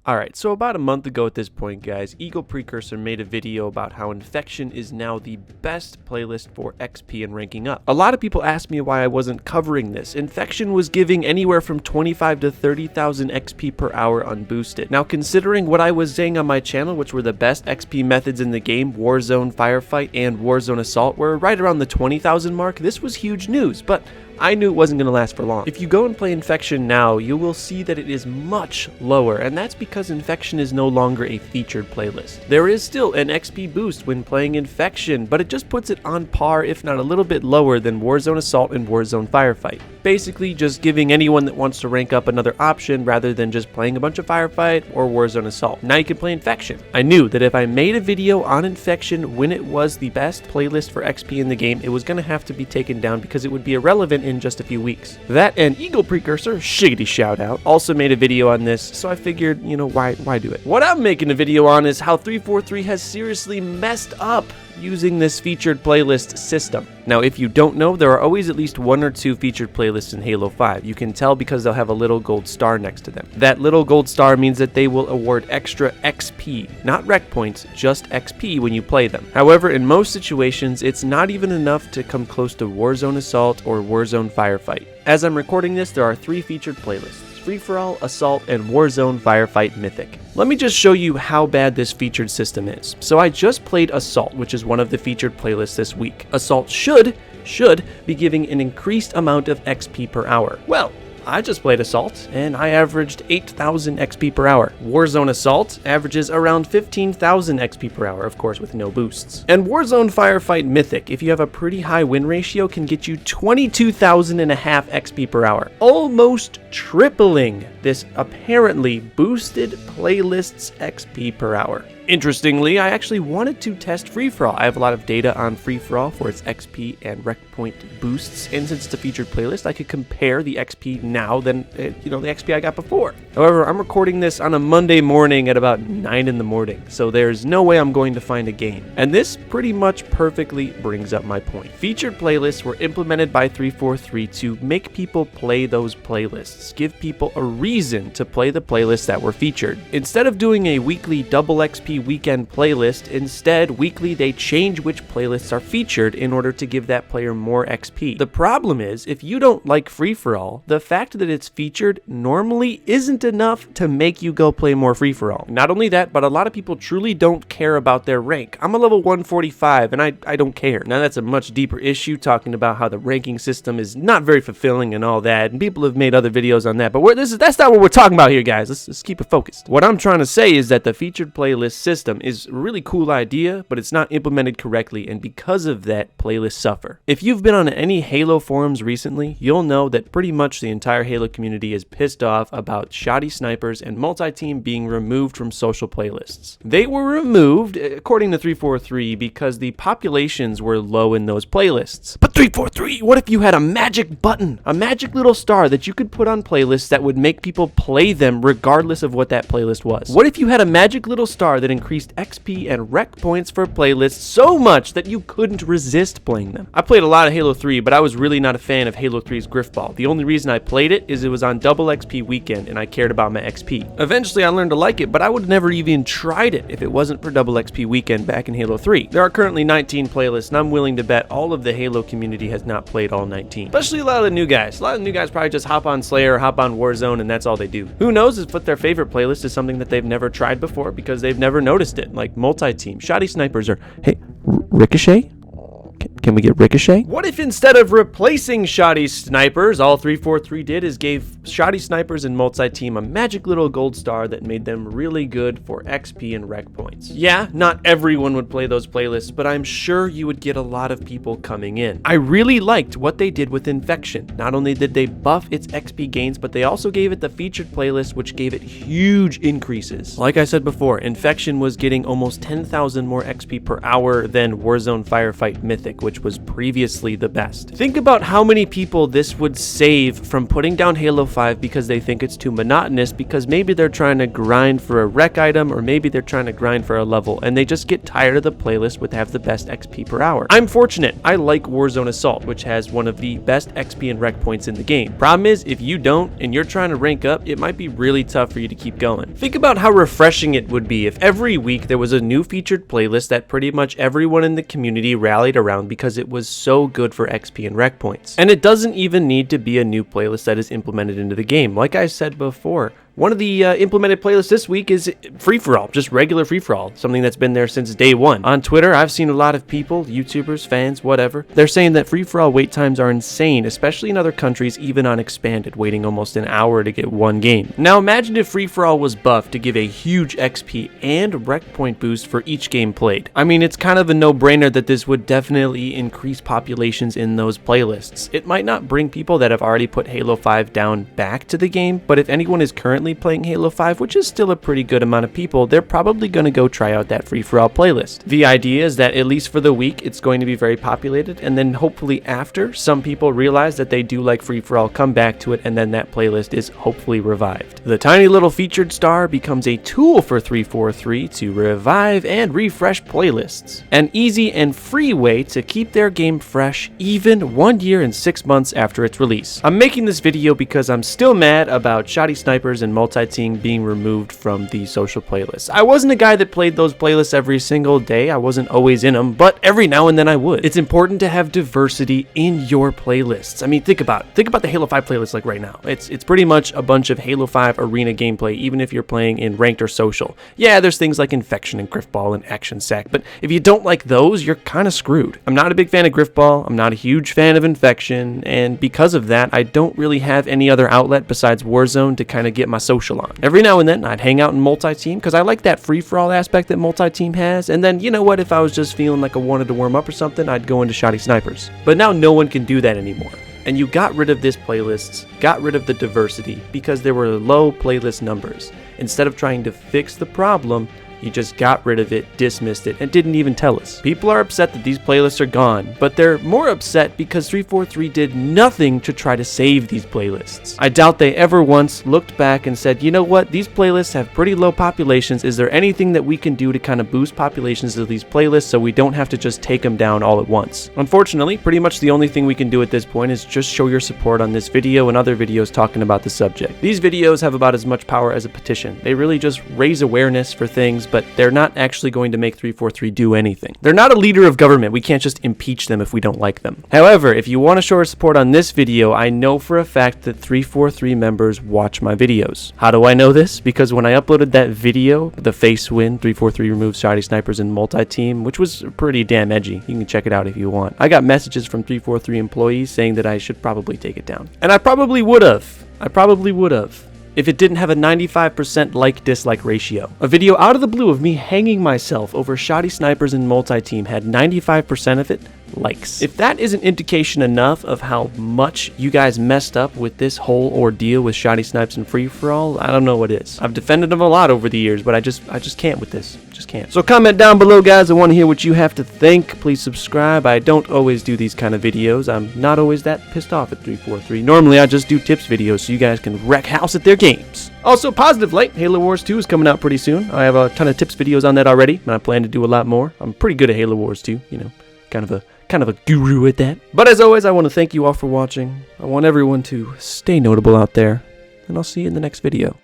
Alright, so about a month ago at this point, guys, Eagle Precursor made a video about how Infection is now the best playlist for XP and ranking up. A lot of people asked me why I wasn't covering this. Infection was giving anywhere from 25 to 30,000 XP per hour unboosted. Now, considering what I was saying on my channel, which were the best XP methods in the game, Warzone Firefight and Warzone Assault, were right around the 20,000 mark, this was huge news, but I knew it wasn't going to last for long. If you go and play Infection now, you will see that it is much lower, and that's because Infection is no longer a featured playlist. There is still an XP boost when playing Infection, but it just puts it on par, if not a little bit lower, than Warzone Assault and Warzone Firefight. Basically, just giving anyone that wants to rank up another option rather than just playing a bunch of Firefight or Warzone Assault. Now you can play Infection. I knew that if I made a video on Infection when it was the best playlist for XP in the game, it was going to have to be taken down because it would be irrelevant in just a few weeks. That and Eagle Precursor, shiggity shout out, also made a video on this, so I figured, you know, why do it? What I'm making a video on is how 343 has seriously messed up using this featured playlist system. Now, if you don't know, there are always at least 1 or 2 featured playlists in Halo 5. You can tell because they'll have a little gold star next to them. That little gold star means that they will award extra XP, not rec points, just XP when you play them. However, in most situations, it's not even enough to come close to Warzone Assault or Warzone Firefight. As I'm recording this, there are 3 featured playlists: Free-for-all, Assault, and Warzone Firefight Mythic. Let me just show you how bad this featured system is. So I just played Assault, which is one of the featured playlists this week. Assault should be giving an increased amount of XP per hour. Well, I just played Assault, and I averaged 8,000 XP per hour. Warzone Assault averages around 15,000 XP per hour, of course with no boosts. And Warzone Firefight Mythic, if you have a pretty high win ratio, can get you 22,500 XP per hour. Almost tripling this apparently boosted playlist's XP per hour. Interestingly, I actually wanted to test Free-for-all. I have a lot of data on Free-for-all for its XP and rec point boosts, and since it's a featured playlist, I could compare the XP now than, the XP I got before. However, I'm recording this on a Monday morning at about 9 in the morning, so there's no way I'm going to find a game. And this pretty much perfectly brings up my point. Featured playlists were implemented by 343 to make people play those playlists, give people a reason to play the playlists that were featured. Instead of doing a weekly double XP weekend playlist, instead weekly they change which playlists are featured in order to give that player more XP. The problem is, if you don't like Free-for-all, the fact that it's featured normally isn't enough to make you go play more Free-for-all. Not only that, but a lot of people truly don't care about their rank. I'm a level 145 and I don't care. Now that's a much deeper issue, talking about how the ranking system is not very fulfilling and all that, and people have made other videos on that, but that's not what we're talking about here, guys. Let's keep it focused. What I'm trying to say is that the featured playlist system is a really cool idea, but it's not implemented correctly, and because of that, playlists suffer. If you've been on any Halo forums recently, you'll know that pretty much the entire Halo community is pissed off about shoddy snipers and multi-team being removed from social playlists. They were removed, according to 343, because the populations were low in those playlists. But 343, what if you had a magic button, a magic little star that you could put on playlists that would make people play them regardless of what that playlist was? What if you had a magic little star that increased XP and rec points for playlists so much that you couldn't resist playing them? I played a lot of Halo 3, but I was really not a fan of Halo 3's Griffball. The only reason I played it is it was on double XP weekend and I cared about my XP. Eventually I learned to like it, but I would have never even tried it if it wasn't for double XP weekend back in Halo 3. There are currently 19 playlists, and I'm willing to bet all of the Halo community has not played all 19. Especially a lot of the new guys. A lot of the new guys probably just hop on Slayer, hop on Warzone, and that's all they do. Who knows if their favorite playlist is something that they've never tried before because they've never noticed it, like multi-team, shoddy snipers, or hey, Ricochet? Can we get Ricochet? What if instead of replacing shoddy snipers, all 343 did is gave shoddy snipers and multi-team a magic little gold star that made them really good for XP and rec points? Yeah, not everyone would play those playlists, but I'm sure you would get a lot of people coming in. I really liked what they did with Infection. Not only did they buff its XP gains, but they also gave it the featured playlist, which gave it huge increases. Like I said before, Infection was getting almost 10,000 more XP per hour than Warzone Firefight Mythic, which which was previously the best. Think about how many people this would save from putting down Halo 5 because they think it's too monotonous, because maybe they're trying to grind for a rec item, or maybe they're trying to grind for a level, and they just get tired of the playlist with have the best XP per hour. I'm fortunate. I like Warzone Assault, which has one of the best XP and rec points in the game. Problem is, if you don't and you're trying to rank up, it might be really tough for you to keep going. Think about how refreshing it would be if every week there was a new featured playlist that pretty much everyone in the community rallied around because it was so good for XP and rec points. And it doesn't even need to be a new playlist that is implemented into the game. Like I said before, one of the implemented playlists this week is free-for-all, just regular free-for-all, something that's been there since day one. On Twitter, I've seen a lot of people, YouTubers, fans, whatever, they're saying that free-for-all wait times are insane, especially in other countries, even on expanded, waiting almost an hour to get one game. Now imagine if free-for-all was buffed to give a huge XP and rec point boost for each game played. I mean, it's kind of a no-brainer that this would definitely increase populations in those playlists. It might not bring people that have already put Halo 5 down back to the game, but if anyone is currently playing Halo 5, which is still a pretty good amount of people, they're probably going to go try out that free-for-all playlist. The idea is that at least for the week, it's going to be very populated, and then hopefully after, some people realize that they do like free-for-all, come back to it, and then that playlist is hopefully revived. The tiny little featured star becomes a tool for 343 to revive and refresh playlists. An easy and free way to keep their game fresh even 1 year and 6 months after its release. I'm making this video because I'm still mad about shoddy snipers and multi-team being removed from the social playlists. I wasn't a guy that played those playlists every single day. I wasn't always in them, but every now and then I would. It's important to have diversity in your playlists. I mean, think about it. Think about the Halo 5 playlist like right now. It's pretty much a bunch of Halo 5 arena gameplay, even if you're playing in ranked or social. Yeah, there's things like Infection and Griffball and Action Sack, but if you don't like those, you're kind of screwed. I'm not a big fan of Griffball. I'm not a huge fan of Infection, and because of that, I don't really have any other outlet besides Warzone to kind of get my social on. Every now and then I'd hang out in multi-team because I like that free-for-all aspect that multi-team has, and then you know what, if I was just feeling like I wanted to warm up or something, I'd go into shoddy snipers. But now no one can do that anymore. And you got rid of this playlists, got rid of the diversity because there were low playlist numbers. Instead of trying to fix the problem, you just got rid of it, dismissed it, and didn't even tell us. People are upset that these playlists are gone, but they're more upset because 343 did nothing to try to save these playlists. I doubt they ever once looked back and said, you know what, these playlists have pretty low populations. Is there anything that we can do to kind of boost populations of these playlists so we don't have to just take them down all at once? Unfortunately, pretty much the only thing we can do at this point is just show your support on this video and other videos talking about the subject. These videos have about as much power as a petition. They really just raise awareness for things, but they're not actually going to make 343 do anything. They're not a leader of government. We can't just impeach them if we don't like them. However, if you want to show our support on this video, I know for a fact that 343 members watch my videos. How do I know this? Because when I uploaded that video, the face win, 343 removes shoddy snipers in multi-team, which was pretty damn edgy. You can check it out if you want. I got messages from 343 employees saying that I should probably take it down. And I probably would have. If it didn't have a 95% like-dislike ratio. A video out of the blue of me hanging myself over shoddy snipers in multi-team had 95% of it likes. If that isn't indication enough of how much you guys messed up with this whole ordeal with shoddy snipes and free-for-all, I don't know what is. I've defended them a lot over the years, but I just can't with this. Just can't. So comment down below, guys. I want to hear what you have to think. Please subscribe. I don't always do these kind of videos. I'm not always that pissed off at 343. Normally, I just do tips videos so you guys can wreck house at their games. Also, positive light, Halo Wars 2 is coming out pretty soon. I have a ton of tips videos on that already, and I plan to do a lot more. I'm pretty good at Halo Wars 2, you know, kind of a guru at that. But as always, I want to thank you all for watching. I want everyone to stay notable out there, and I'll see you in the next video.